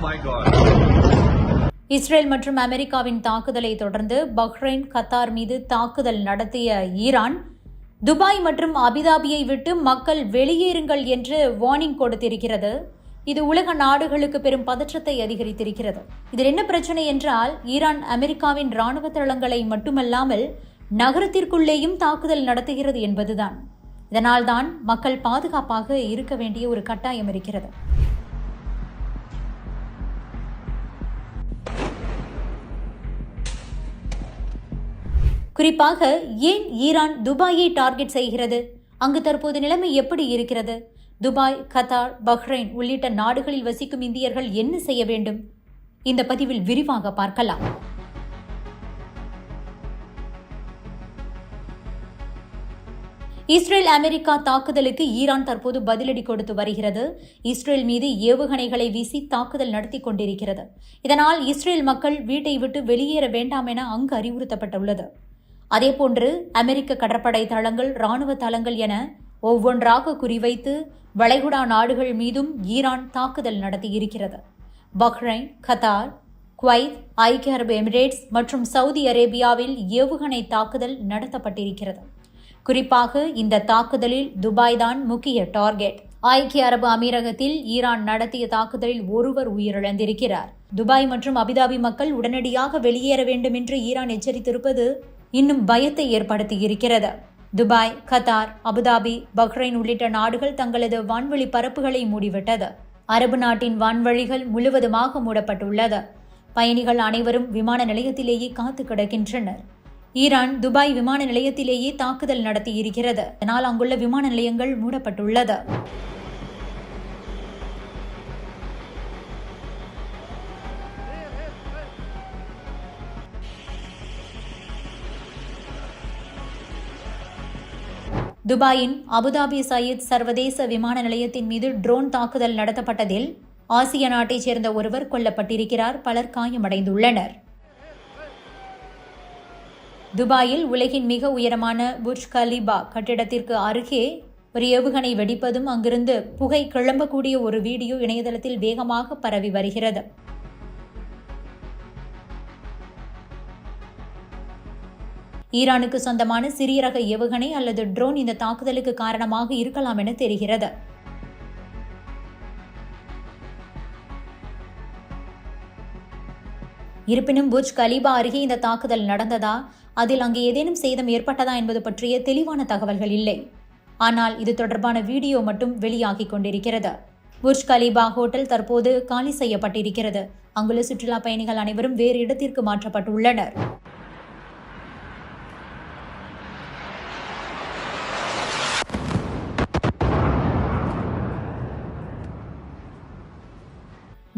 my God. Israel மற்றும் அமெரிக்காவின் தாக்குதலை தொடர்ந்து பஹ்ரைன், கத்தார் மீது தாக்குதல் நடத்திய ஈரான், துபாய் மற்றும் அபிதாபியை விட்டு மக்கள் வெளியேறுங்கள் என்று வார்னிங் கொடுத்திருக்கிறது. இது உலக நாடுகளுக்கு பெரும் பதற்றத்தை அதிகரித்திருக்கிறது. இதில் என்ன பிரச்சனை என்றால், ஈரான் அமெரிக்காவின் ராணுவ தளங்களை மட்டுமல்லாமல் நகரத்திற்குள்ளேயும் தாக்குதல் நடத்துகிறது என்பதுதான். இதனால்தான் மக்கள் பாதுகாப்பாக இருக்க வேண்டிய ஒரு கட்டாயம் இருக்கிறது. குறிப்பாக ஏன் ஈரான் துபாயை டார்கெட் செய்கிறது? அங்கு தற்போது நிலைமை எப்படி இருக்கிறது? துபாய், கத்தார், பஹ்ரைன் உள்ளிட்ட நாடுகளில் வசிக்கும் இந்தியர்கள் என்ன செய்ய வேண்டும்? இந்த பதிவில் விரிவாக பார்க்கலாம். இஸ்ரேல் அமெரிக்கா தாக்குதலுக்கு ஈரான் தற்போது பதிலடி கொடுத்து வருகிறது. இஸ்ரேல் மீது ஏவுகணைகளை வீசி தாக்குதல் நடத்தி கொண்டிருக்கிறது. இதனால் இஸ்ரேல் மக்கள் வீட்டை விட்டு வெளியேற வேண்டாம் என அங்கு அறிவுறுத்தப்பட்டுள்ளது. அதேபோன்று அமெரிக்க கடற்படை தளங்கள், ராணுவ தளங்கள் என ஒவ்வொன்றாக குறிவைத்து வளைகுடா நாடுகள் மீதும் ஈரான் தாக்குதல் நடத்தியிருக்கிறது. பஹ்ரைன், கத்தார், குவைத், ஐக்கிய அரபு எமிரேட்ஸ் மற்றும் சவுதி அரேபியாவில் ஏவுகணை தாக்குதல் நடத்தப்பட்டிருக்கிறது. குறிப்பாக இந்த தாக்குதலில் துபாய் தான் முக்கிய டார்கெட். ஐக்கிய அரபு அமீரகத்தில் ஈரான் நடத்திய தாக்குதலில் ஒருவர் உயிரிழந்திருக்கிறார். துபாய் மற்றும் அபிதாபி மக்கள் உடனடியாக வெளியேற வேண்டும் என்று ஈரான் எச்சரித்திருப்பது இன்னும் பயத்தை ஏற்படுத்தியிருக்கிறது. துபாய், கத்தார், அபுதாபி, பஹ்ரைன் உள்ளிட்ட நாடுகள் தங்களது வான்வெளி பரப்புகளை மூடிவிட்டது. அரபு நாட்டின் வான்வழிகள் முழுவதுமாக மூடப்பட்டுள்ளது. பயணிகள் அனைவரும் விமான நிலையத்திலேயே காத்து கிடக்கின்றனர். ஈரான் துபாய் விமான நிலையத்திலேயே தாக்குதல் நடத்தியிருக்கிறது. இதனால் அங்குள்ள விமான நிலையங்கள் மூடப்பட்டுள்ளது. துபாயின் அபுதாபி சயீத் சர்வதேச விமான நிலையத்தின் மீது ட்ரோன் தாக்குதல் நடத்தப்பட்டதில் ஆசிய நாட்டைச் சேர்ந்த ஒருவர் கொல்லப்பட்டிருக்கிறார். பலர் காயமடைந்துள்ளனர். துபாயில் உலகின் மிக உயரமான புர்ஜ் கலீபா கட்டிடத்திற்கு அருகே ஒரு ஏவுகணை வெடிப்பதும் அங்கிருந்து புகை கிளம்பக்கூடிய ஒரு வீடியோ இணையதளத்தில் வேகமாக பரவி வருகிறது. ஈரானுக்கு சொந்தமான சிறிய ரக ஏவுகணை அல்லது ட்ரோன் இந்த தாக்குதலுக்கு காரணமாக இருக்கலாம் என தெரிகிறது. இருப்பினும் புர்ஜ் கலீபா அருகே இந்த தாக்குதல் நடந்ததா, அதில் அங்கு ஏதேனும் சேதம் ஏற்பட்டதா என்பது பற்றிய தெளிவான தகவல்கள் இல்லை. ஆனால் இது தொடர்பான வீடியோ மட்டும் வெளியாகிக் கொண்டிருக்கிறது. புர்ஜ் கலீபா ஹோட்டல் தற்போது காலி செய்யப்பட்டிருக்கிறது. அங்குள்ள சுற்றுலா பயணிகள் அனைவரும் வேறு இடத்திற்கு மாற்றப்பட்டுள்ளனர்.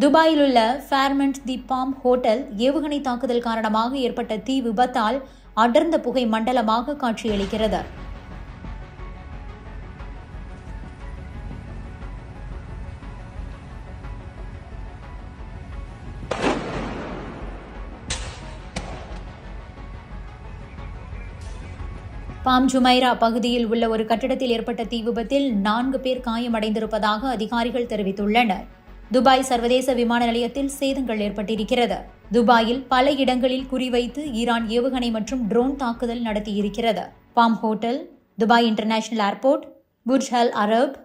துபாயில் உள்ள ஃபேர்மண்ட் தி பாம் ஹோட்டல் ஏவுகணை தாக்குதல் காரணமாக ஏற்பட்ட தீ விபத்தால் அடர்ந்த புகை மண்டலமாக காட்சியளிக்கிறது. பாம் ஜுமைரா பகுதியில் உள்ள ஒரு கட்டிடத்தில் ஏற்பட்ட தீ விபத்தில் 4 பேர் காயமடைந்திருப்பதாக அதிகாரிகள் தெரிவித்துள்ளனர். துபாய் சர்வதேச விமான நிலையத்தில் சேதங்கள் ஏற்பட்டிருக்கிறது. துபாயில் பல இடங்களில் குறிவைத்து ஈரான் ஏவுகணை மற்றும் ட்ரோன் தாக்குதல் நடத்தியிருக்கிறது. Palm hotel, Dubai international airport, Burj Al Arab,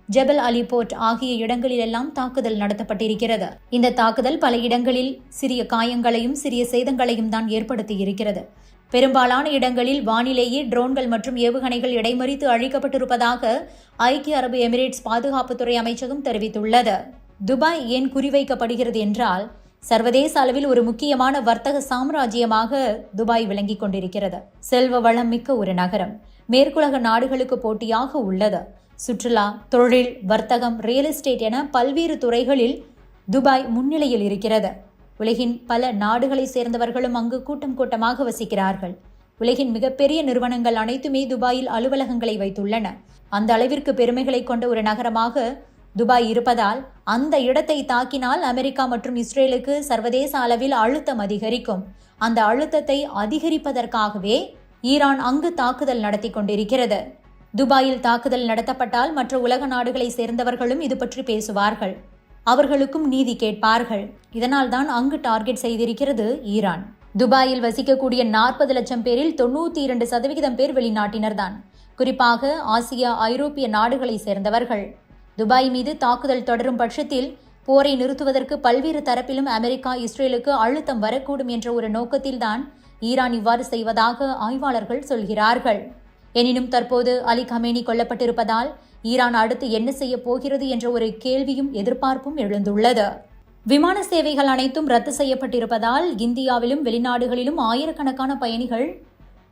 Jebel Ali board ஆகிய இடங்களிலெல்லாம் தாக்குதல் நடத்தப்பட்டிருக்கிறது. இந்த தாக்குதல் பல இடங்களில் சிறிய காயங்களையும் சிறிய சேதங்களையும் தான் ஏற்படுத்தியிருக்கிறது. பெரும்பாலான இடங்களில் வானிலேயே ட்ரோன்கள் மற்றும் ஏவுகணைகள் இடைமறித்து அழிக்கப்பட்டிருப்பதாக ஐக்கிய அரபு எமிரேட்ஸ் பாதுகாப்புத்துறை அமைச்சகம் தெரிவித்துள்ளது. துபாய் ஏன் குறிவைக்கப்படுகிறது என்றால், சர்வதேச அளவில் ஒரு முக்கியமான வர்த்தக சாம்ராஜ்யமாக துபாய் விளங்கிக் கொண்டிருக்கிறது. செல்வ வளம் மிக்க ஒரு நகரம். மேற்குலக நாடுகளுக்கு போட்டியாக உள்ளது. சுற்றுலா, தொழில், வர்த்தகம், ரியல் எஸ்டேட் என பல்வேறு துறைகளில் துபாய் முன்னிலையில் இருக்கிறது. உலகின் பல நாடுகளை சேர்ந்தவர்களும் அங்கு கூட்டம் கூட்டமாக வசிக்கிறார்கள். உலகின் மிகப்பெரிய நிறுவனங்கள் அனைத்துமே துபாயில் அலுவலகங்களை வைத்துள்ளன. அந்த அளவிற்கு பெருமைகளை கொண்ட ஒரு நகரமாக துபாய் இருப்பதால் அந்த இடத்தை தாக்கினால் அமெரிக்கா மற்றும் இஸ்ரேலுக்கு சர்வதேச அளவில் அழுத்தம் அதிகரிக்கும். அந்த அழுத்தத்தை அதிகரிப்பதற்காகவே ஈரான் அங்கு தாக்குதல் நடத்தி கொண்டிருக்கிறது. துபாயில் தாக்குதல் நடத்தப்பட்டால் மற்ற உலக நாடுகளை சேர்ந்தவர்களும் இது பற்றி பேசுவார்கள். அவர்களுக்கும் நீதி கேட்பார்கள். இதனால்தான் அங்கு டார்கெட் செய்திருக்கிறது ஈரான். துபாயில் வசிக்கக்கூடிய 40 லட்சம் பேரில் 92% பேர் வெளிநாட்டினர்தான். குறிப்பாக ஆசியா, ஐரோப்பிய நாடுகளை சேர்ந்தவர்கள். துபாய் மீது தாக்குதல் தொடரும் பட்சத்தில் போரை நிறுத்துவதற்கு பல்வேறு தரப்பிலும் அமெரிக்கா, இஸ்ரேலுக்கு அழுத்தம் வரக்கூடும் என்ற ஒரு நோக்கத்தில்தான் ஈரான் இவ்வாறு செய்வதாக ஆய்வாளர்கள் சொல்கிறார்கள். எனினும் தற்போது அலி கமேனி கொல்லப்பட்டிருப்பதால் ஈரான் அடுத்து என்ன செய்ய போகிறது என்ற ஒரு கேள்வியும் எதிர்பார்ப்பும் எழுந்துள்ளது. விமான சேவைகள் அனைத்தும் ரத்து செய்யப்பட்டிருப்பதால் இந்தியாவிலும் வெளிநாடுகளிலும் ஆயிரக்கணக்கான பயணிகள்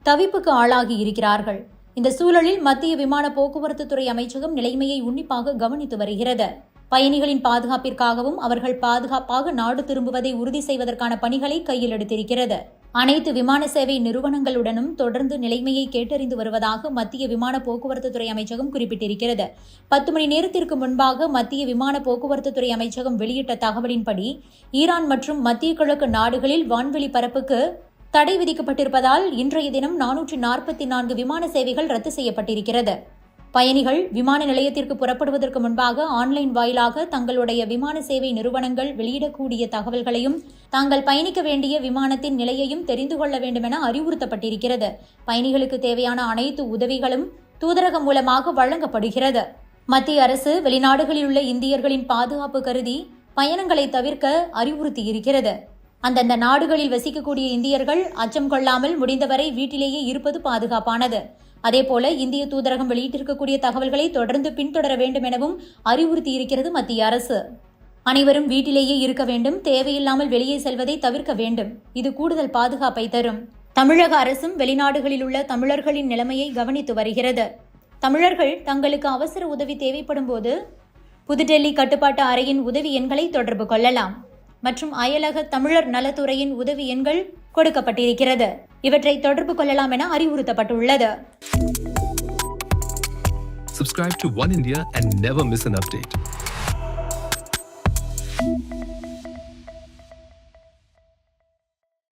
தவிப்புக்கு ஆளாகி இருக்கிறார்கள். இந்த சூழலில் மத்திய விமான போக்குவரத்து துறை அமைச்சகம் நிலைமையை உன்னிப்பாக கவனித்து வருகிறது. பயணிகளின் பாதுகாப்பிற்காகவும் அவர்கள் பாதுகாப்பாக நாடு திரும்புவதை உறுதி செய்வதற்கான பணிகளை கையில் எடுத்திருக்கிறது. அனைத்து விமான சேவை நிறுவனங்களுடனும் தொடர்ந்து நிலைமையை கேட்டறிந்து வருவதாக மத்திய விமான போக்குவரத்து துறை அமைச்சகம் குறிப்பிட்டிருக்கிறது. 10 மணி நேரத்திற்கு முன்பாக மத்திய விமான போக்குவரத்து துறை அமைச்சகம் வெளியிட்ட தகவலின்படி ஈரான் மற்றும் மத்திய கிழக்கு நாடுகளில் வான்வெளி பரப்புக்கு தடை விதிக்கப்பட்டிருப்பதால் இன்றைய தினம் 444 விமான சேவைகள் ரத்து செய்யப்பட்டிருக்கிறது. பயணிகள் விமான நிலையத்திற்கு புறப்படுவதற்கு முன்பாக ஆன்லைன் வாயிலாக தங்களுடைய விமான சேவை நிறுவனங்கள் வெளியிடக்கூடிய தகவல்களையும் தாங்கள் பயணிக்க வேண்டிய விமானத்தின் நிலையையும் தெரிந்து கொள்ள வேண்டும் என அறிவுறுத்தப்பட்டிருக்கிறது. பயணிகளுக்கு தேவையான அனைத்து உதவிகளும் தூதரகம் மூலமாக வழங்கப்படுகிறது. மத்திய அரசு வெளிநாடுகளில் உள்ள இந்தியர்களின் பாதுகாப்பு கருதி பயணங்களை தவிர்க்க அறிவுறுத்தியிருக்கிறது. அந்தந்த நாடுகளில் வசிக்கக்கூடிய இந்தியர்கள் அச்சம் கொள்ளாமல் முடிந்தவரை வீட்டிலேயே இருப்பது பாதுகாப்பானது. அதேபோல இந்திய தூதரகம் வெளியிட்டிருக்கக்கூடிய தகவல்களை தொடர்ந்து பின்தொடர வேண்டும் எனவும் அறிவுறுத்தியிருக்கிறது மத்திய அரசு. அனைவரும் வீட்டிலேயே இருக்க வேண்டும், தேவையில்லாமல் வெளியே செல்வதை தவிர்க்க வேண்டும். இது கூடுதல் பாதுகாப்பை தரும். தமிழக அரசும் வெளிநாடுகளில் உள்ள தமிழர்களின் நிலைமையை கவனித்து வருகிறது. தமிழர்கள் தங்களுக்கு அவசர உதவி தேவைப்படும் போது புதுடெல்லி கட்டுப்பாட்டு அறையின் உதவி எண்களை தொடர்பு கொள்ளலாம் மற்றும் அயலக தமிழர் நலத்துறையின் உதவி எண்கள் கொடுக்கப்பட்டிருக்கிறது. இவற்றை தொடர்பு கொள்ளலாம் என அறிவுறுத்தப்பட்டுள்ளது. Subscribe to One India and never miss an update.